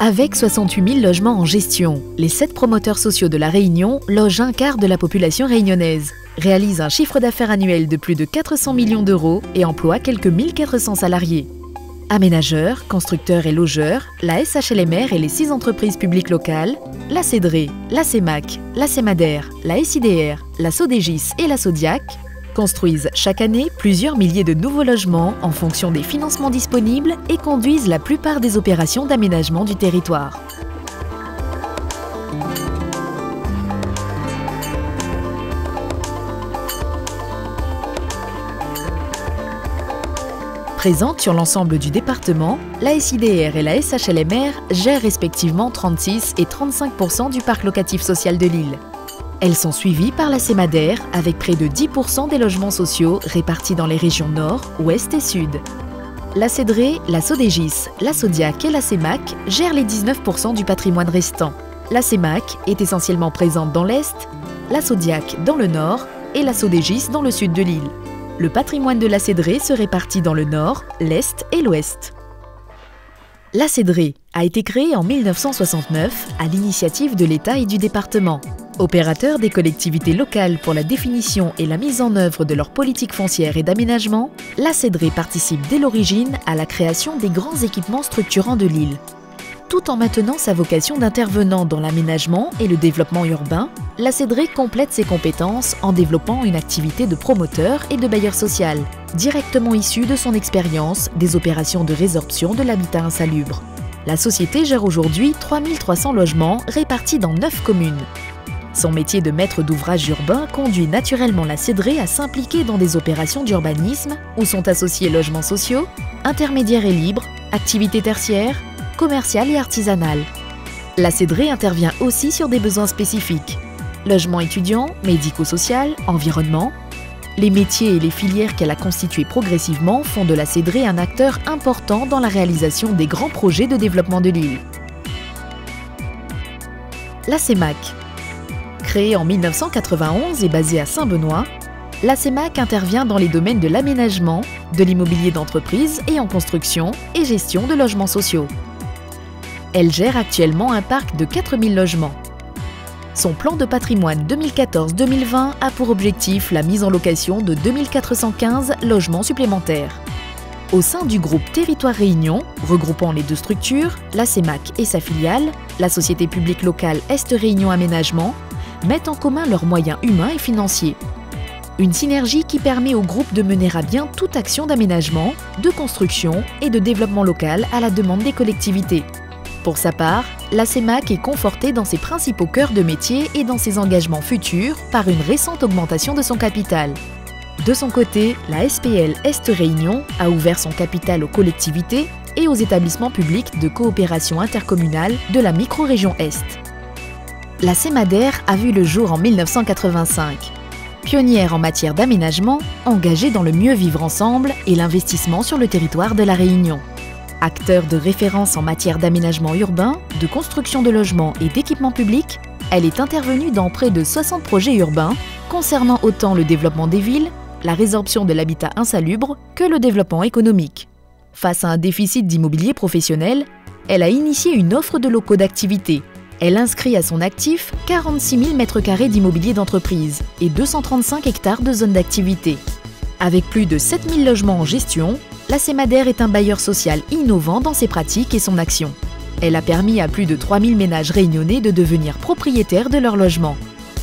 Avec 68 000 logements en gestion, les 7 promoteurs sociaux de La Réunion logent un quart de la population réunionnaise, réalisent un chiffre d'affaires annuel de plus de 400 millions d'euros et emploient quelques 1400 salariés. Aménageurs, constructeurs et logeurs, la SHLMR et les 6 entreprises publiques locales, la CEDRE, la CEMAC, la CEMADER, la SIDR, la SODEGIS et la SODIAC construisent chaque année plusieurs milliers de nouveaux logements en fonction des financements disponibles et conduisent la plupart des opérations d'aménagement du territoire. Présentes sur l'ensemble du département, la SIDR et la SHLMR gèrent respectivement 36 et 35% du parc locatif social de l'île. Elles sont suivies par la CEMADER avec près de 10% des logements sociaux répartis dans les régions Nord, Ouest et Sud. La CEDRE, la SODEGIS, la SODIAC et la CEMAC gèrent les 19% du patrimoine restant. La CEMAC est essentiellement présente dans l'Est, la SODIAC dans le Nord et la SODEGIS dans le Sud de l'île. Le patrimoine de la CEDRE se répartit dans le Nord, l'Est et l'Ouest. La CEDRE a été créée en 1969 à l'initiative de l'État et du département. Opérateur des collectivités locales pour la définition et la mise en œuvre de leur politique foncière et d'aménagement, la CEDRE participe dès l'origine à la création des grands équipements structurants de l'île. Tout en maintenant sa vocation d'intervenant dans l'aménagement et le développement urbain, la CEDRE complète ses compétences en développant une activité de promoteur et de bailleur social, directement issue de son expérience des opérations de résorption de l'habitat insalubre. La société gère aujourd'hui 3300 logements répartis dans 9 communes. Son métier de maître d'ouvrage urbain conduit naturellement la CEDRE à s'impliquer dans des opérations d'urbanisme où sont associés logements sociaux, intermédiaires et libres, activités tertiaires, commerciales et artisanales. La CEDRE intervient aussi sur des besoins spécifiques. Logement étudiant, médico-social, environnement. Les métiers et les filières qu'elle a constitués progressivement font de la CEDRE un acteur important dans la réalisation des grands projets de développement de l'île. La CEMAC. Créée en 1991 et basée à Saint-Benoît, la CEMAC intervient dans les domaines de l'aménagement, de l'immobilier d'entreprise et en construction et gestion de logements sociaux. Elle gère actuellement un parc de 4000 logements. Son plan de patrimoine 2014-2020 a pour objectif la mise en location de 2415 logements supplémentaires. Au sein du groupe Territoire Réunion, regroupant les 2 structures, la CEMAC et sa filiale, la société publique locale Est Réunion Aménagement, mettent en commun leurs moyens humains et financiers. Une synergie qui permet au groupe de mener à bien toute action d'aménagement, de construction et de développement local à la demande des collectivités. Pour sa part, la CEMAC est confortée dans ses principaux cœurs de métier et dans ses engagements futurs par une récente augmentation de son capital. De son côté, la SPL Est Réunion a ouvert son capital aux collectivités et aux établissements publics de coopération intercommunale de la micro-région Est. La CEMADER a vu le jour en 1985. Pionnière en matière d'aménagement, engagée dans le mieux vivre ensemble et l'investissement sur le territoire de La Réunion. Acteur de référence en matière d'aménagement urbain, de construction de logements et d'équipements publics, elle est intervenue dans près de 60 projets urbains concernant autant le développement des villes, la résorption de l'habitat insalubre que le développement économique. Face à un déficit d'immobilier professionnel, elle a initié une offre de locaux d'activité. Elle inscrit à son actif 46 000 m² d'immobilier d'entreprise et 235 hectares de zones d'activité. Avec plus de 7 000 logements en gestion, la CEMADER est un bailleur social innovant dans ses pratiques et son action. Elle a permis à plus de 3 000 ménages réunionnais de devenir propriétaires de leur logement.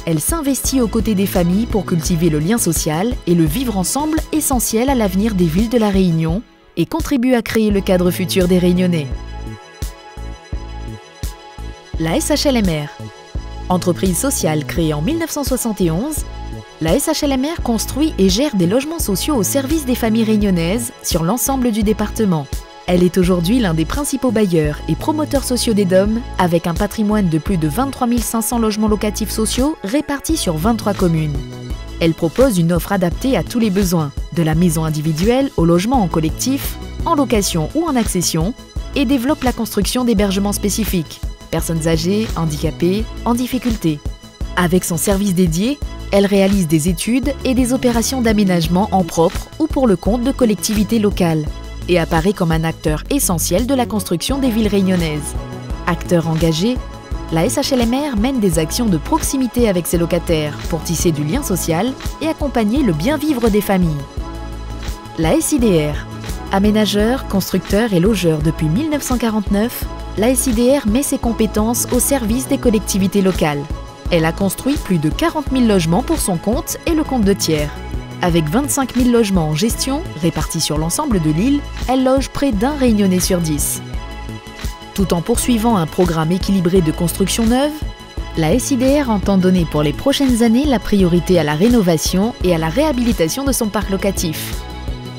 Elle s'investit aux côtés des familles pour cultiver le lien social et le vivre ensemble essentiel à l'avenir des villes de La Réunion et contribue à créer le cadre futur des Réunionnais. La SHLMR. Entreprise sociale créée en 1971, la SHLMR construit et gère des logements sociaux au service des familles réunionnaises sur l'ensemble du département. Elle est aujourd'hui l'un des principaux bailleurs et promoteurs sociaux des DOM, avec un patrimoine de plus de 23 500 logements locatifs sociaux répartis sur 23 communes. Elle propose une offre adaptée à tous les besoins, de la maison individuelle au logement en collectif, en location ou en accession, et développe la construction d'hébergements spécifiques, personnes âgées, handicapées, en difficulté. Avec son service dédié, elle réalise des études et des opérations d'aménagement en propre ou pour le compte de collectivités locales et apparaît comme un acteur essentiel de la construction des villes réunionnaises. Acteur engagé, la SHLMR mène des actions de proximité avec ses locataires pour tisser du lien social et accompagner le bien-vivre des familles. La SIDR, aménageur, constructeur et logeur depuis 1949, la SIDR met ses compétences au service des collectivités locales. Elle a construit plus de 40 000 logements pour son compte et le compte de tiers. Avec 25 000 logements en gestion, répartis sur l'ensemble de l'île, elle loge près d'un Réunionnais sur 10. Tout en poursuivant un programme équilibré de construction neuve, la SIDR entend donner pour les prochaines années la priorité à la rénovation et à la réhabilitation de son parc locatif.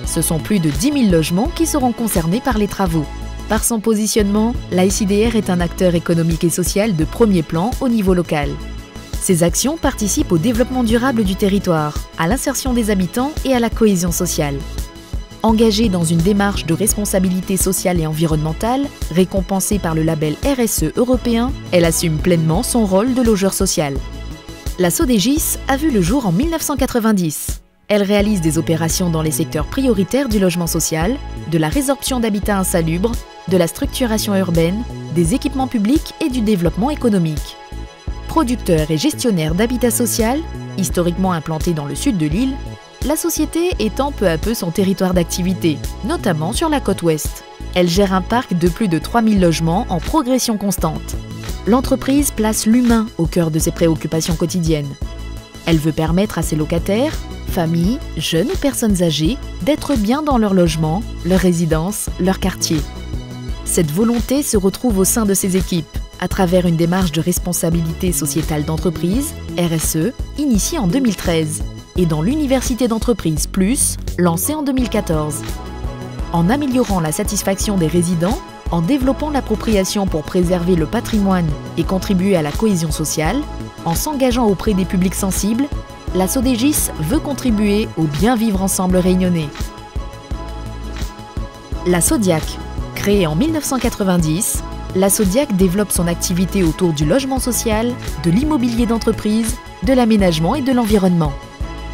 Ce sont plus de 10 000 logements qui seront concernés par les travaux. Par son positionnement, la SIDR est un acteur économique et social de premier plan au niveau local. Ces actions participent au développement durable du territoire, à l'insertion des habitants et à la cohésion sociale. Engagée dans une démarche de responsabilité sociale et environnementale, récompensée par le label RSE européen, elle assume pleinement son rôle de logeur social. La Sodegis a vu le jour en 1990. Elle réalise des opérations dans les secteurs prioritaires du logement social, de la résorption d'habitats insalubres, de la structuration urbaine, des équipements publics et du développement économique. Producteur et gestionnaire d'habitat social, historiquement implanté dans le sud de l'île, la société étend peu à peu son territoire d'activité, notamment sur la côte ouest. Elle gère un parc de plus de 3 000 logements en progression constante. L'entreprise place l'humain au cœur de ses préoccupations quotidiennes. Elle veut permettre à ses locataires, familles, jeunes ou personnes âgées, d'être bien dans leur logement, leur résidence, leur quartier. Cette volonté se retrouve au sein de ses équipes, à travers une démarche de responsabilité sociétale d'entreprise, RSE, initiée en 2013, et dans l'Université d'entreprise Plus, lancée en 2014. En améliorant la satisfaction des résidents, en développant l'appropriation pour préserver le patrimoine et contribuer à la cohésion sociale, en s'engageant auprès des publics sensibles, la Sodegis veut contribuer au bien vivre ensemble réunionnais. La Sodiac, créée en 1990, la Sodiac développe son activité autour du logement social, de l'immobilier d'entreprise, de l'aménagement et de l'environnement.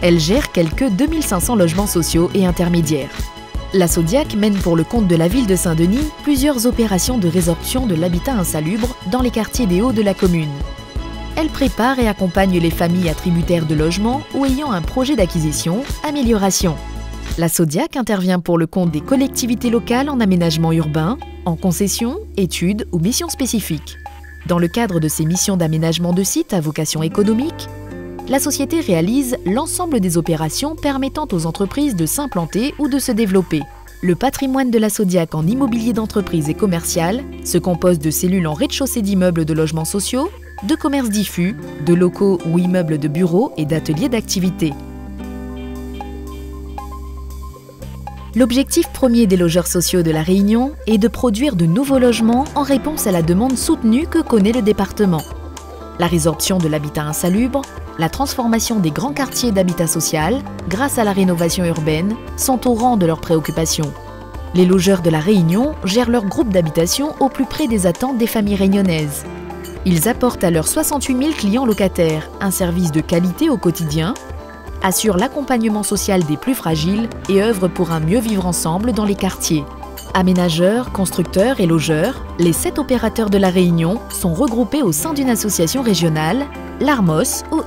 Elle gère quelques 2500 logements sociaux et intermédiaires. La Sodiac mène pour le compte de la ville de Saint-Denis plusieurs opérations de résorption de l'habitat insalubre dans les quartiers des Hauts de la commune. Elle prépare et accompagne les familles attributaires de logements ou ayant un projet d'acquisition, amélioration. La Sodiac intervient pour le compte des collectivités locales en aménagement urbain, en concession, études ou missions spécifiques. Dans le cadre de ces missions d'aménagement de sites à vocation économique, la société réalise l'ensemble des opérations permettant aux entreprises de s'implanter ou de se développer. Le patrimoine de la Sodiac en immobilier d'entreprise et commercial se compose de cellules en rez-de-chaussée d'immeubles de logements sociaux, de commerces diffus, de locaux ou immeubles de bureaux et d'ateliers d'activité. L'objectif premier des logeurs sociaux de La Réunion est de produire de nouveaux logements en réponse à la demande soutenue que connaît le département. La résorption de l'habitat insalubre, la transformation des grands quartiers d'habitat social, grâce à la rénovation urbaine, sont au rang de leurs préoccupations. Les logeurs de La Réunion gèrent leur groupe d'habitation au plus près des attentes des familles réunionnaises. Ils apportent à leurs 68 000 clients locataires un service de qualité au quotidien, assurent l'accompagnement social des plus fragiles et œuvrent pour un mieux vivre ensemble dans les quartiers. Aménageurs, constructeurs et logeurs, les 7 opérateurs de La Réunion sont regroupés au sein d'une association régionale, l'ARMOS OI.